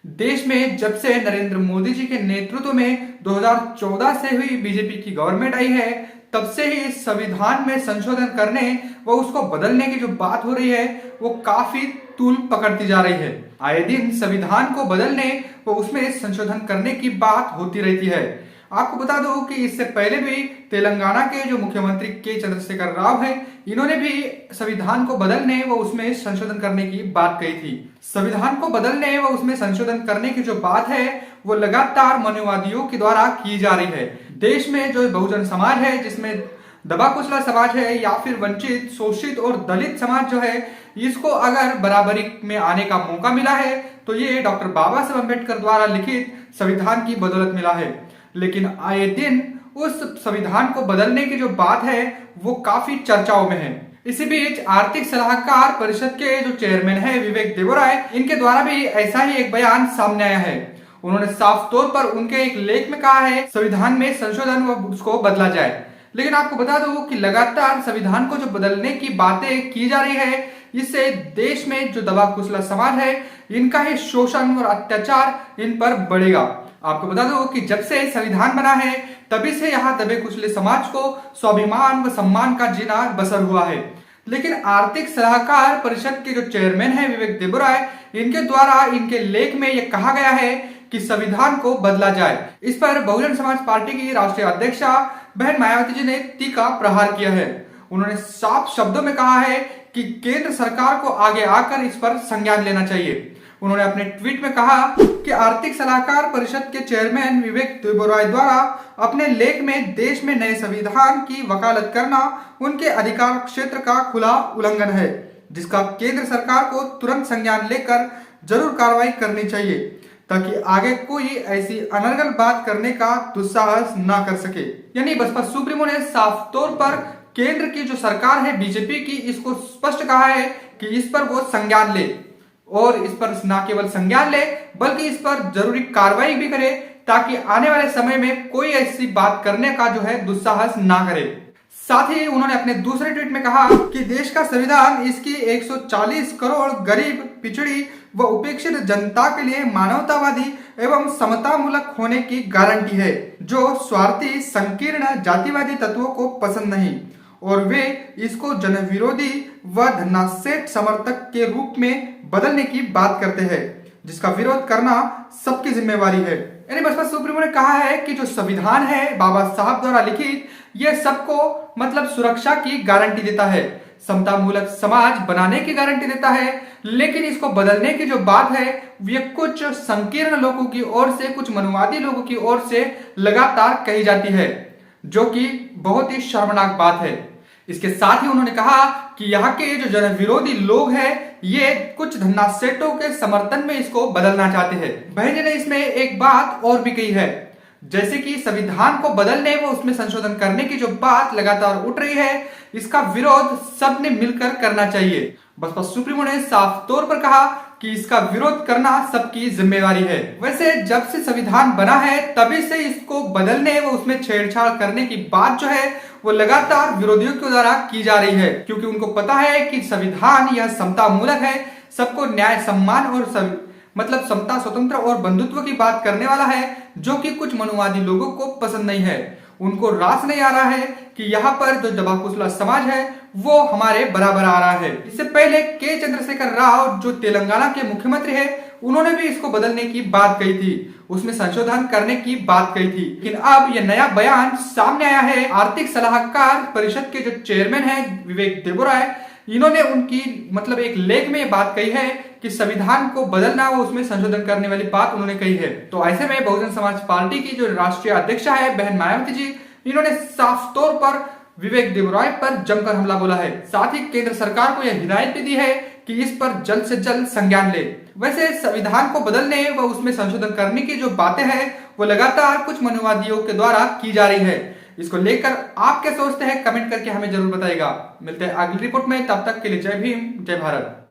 देश में जब से नरेंद्र मोदी जी के नेतृत्व में 2014 से हुई बीजेपी की गवर्नमेंट आई है, तब से ही संविधान में संशोधन करने व उसको बदलने की जो बात हो रही है वो काफी तूल पकड़ती जा रही है। आए दिन संविधान को बदलने व उसमें संशोधन करने की बात होती रहती है। आपको बता दूं कि इससे पहले भी तेलंगाना के जो मुख्यमंत्री के चंद्रशेखर राव है, इन्होंने भी संविधान को बदलने व उसमें संशोधन करने की बात कही थी। संविधान को बदलने व उसमें संशोधन करने की जो बात है वो लगातार मनुवादियों के द्वारा की जा रही है। देश में जो बहुजन समाज है, जिसमें दबा कुचला समाज है या फिर वंचित, शोषित और दलित समाज जो है, इसको अगर बराबरी में आने का मौका मिला है तो ये डॉक्टर बाबा साहब अम्बेडकर द्वारा लिखित संविधान की बदौलत मिला है। लेकिन आए दिन उस संविधान को बदलने की जो बात है वो काफी चर्चाओं में है। इसी बीच आर्थिक सलाहकार परिषद के जो चेयरमैन है विवेक देबरॉय, इनके द्वारा भी ऐसा ही एक बयान सामने आया है। उन्होंने साफ तौर पर उनके एक लेख में कहा है संविधान में संशोधन व उसको बदला जाए। लेकिन आपको बता दूं कि लगातार संविधान को जो बदलने की बातें की जा रही है, इससे देश में जो दबा कुचला समाज है, इनका ही शोषण और अत्याचार इन पर बढ़ेगा। आपको बता दो कि जब से संविधान बना है तभी से यहाँ दबे कुचले समाज को स्वाभिमान व सम्मान का जीना बसर हुआ है। लेकिन आर्थिक सलाहकार परिषद के जो चेयरमैन है विवेक देबरॉय, इनके द्वारा इनके लेख में यह कहा गया है कि संविधान को बदला जाए। इस पर बहुजन समाज पार्टी की राष्ट्रीय अध्यक्षा बहन मायावती जी ने तीखा प्रहार किया है। उन्होंने साफ शब्दों में कहा है कि केंद्र सरकार को आगे आकर इस पर संज्ञान लेना चाहिए। उन्होंने अपने ट्वीट में कहा कि आर्थिक सलाहकार परिषद के चेयरमैन विवेक देबरॉय द्वारा अपने लेख में देश में नए संविधान की वकालत करना उनके अधिकार क्षेत्र का खुला उल्लंघन है, जिसका केंद्र सरकार को तुरंत संज्ञान लेकर जरूर कार्रवाई करनी चाहिए, ताकि आगे कोई ऐसी अनर्गल बात करने का दुस्साहस ना कर सके। यानी बसपा सुप्रीमो ने साफ तौर पर केंद्र की जो सरकार है बीजेपी की, इसको स्पष्ट कहा है कि इस पर वो संज्ञान ले, और इस पर न केवल संज्ञान ले बल्कि इस पर जरूरी कार्रवाई भी करे, ताकि आने वाले समय में कोई ऐसी बात करने का जो है दुस्साहस ना करे। साथ ही उन्होंने अपने दूसरे ट्वीट में कहा कि देश का संविधान इसकी 140 करोड़ गरीब, पिछड़ी व उपेक्षित जनता के लिए मानवतावादी एवं समतामूलक होने की गारंटी है, जो स्वार्थी, संकीर्ण, जातिवादी तत्वों को पसंद नहीं और वे इसको जनविरोधी व धन्नासेठ समर्थक के रूप में बदलने की बात करते हैं, जिसका विरोध करना सबकी जिम्मेवारी है। यानी बसपा सुप्रीमो ने कहा है कि जो संविधान है बाबा साहब द्वारा लिखित, यह सबको मतलब सुरक्षा की गारंटी देता है, समतामूलक समाज बनाने की गारंटी देता है। लेकिन इसको बदलने की जो बात है ये कुछ संकीर्ण लोगों की ओर से, कुछ मनुवादी लोगों की ओर से लगातार कही जाती है, जो कि बहुत ही शर्मनाक बात है। इसके साथ ही उन्होंने कहा कि यहाँ के जो जन विरोधी लोग हैं, ये कुछ धन्नासेठों के समर्थन में इसको बदलना चाहते हैं। बहन जी ने इसमें एक बात और भी कही है, जैसे कि संविधान को बदलने व उसमें संशोधन करने की जो बात लगातार उठ रही है, इसका विरोध सबने मिलकर करना चाहिए। बसपा सुप्रीमो ने साफ तौर पर कहा कि इसका विरोध करना सबकी जिम्मेवारी है। वैसे जब से संविधान बना है तभी से इसको बदलने व उसमें छेड़छाड़ करने की बात जो है वो लगातार विरोधियों के द्वारा की जा रही है, क्योंकि उनको पता है कि संविधान यह समतामूलक है, सबको न्याय, सम्मान और मतलब समता, स्वतंत्र और बंधुत्व की बात करने वाला है, जो कि कुछ मनुवादी लोगों को पसंद नहीं है। उनको रास नहीं आ रहा है कि यहाँ पर जो दबा कुचला समाज है वो हमारे बराबर आ रहा है। इससे पहले के चंद्रशेखर राव जो तेलंगाना के मुख्यमंत्री है, उन्होंने भी इसको बदलने की बात कही थी, उसमें संशोधन करने की बात कही थी। लेकिन अब यह नया बयान सामने आया है। आर्थिक सलाहकार परिषद के जो चेयरमैन है विवेक देबरॉय, इन्होंने उनकी मतलब एक लेख में बात कही है कि संविधान को बदलना व उसमें संशोधन करने वाली बात उन्होंने कही है। तो ऐसे में बहुजन समाज पार्टी की जो राष्ट्रीय अध्यक्षा है बहन मायावती जी, इन्होंने साफ तौर पर विवेक देबरॉय पर जमकर हमला बोला है। साथ ही केंद्र सरकार को यह हिदायत भी दी है कि इस पर जल्द से जल्द संज्ञान ले। वैसे संविधान को बदलने व उसमें संशोधन करने की जो बातें हैं वो लगातार कुछ मनुवादियों के द्वारा की जा रही है। इसको लेकर आप क्या सोचते हैं, कमेंट करके हमें जरूर बताइएगा। मिलते हैं अगली रिपोर्ट में, तब तक के लिए जय भीम, जय भारत।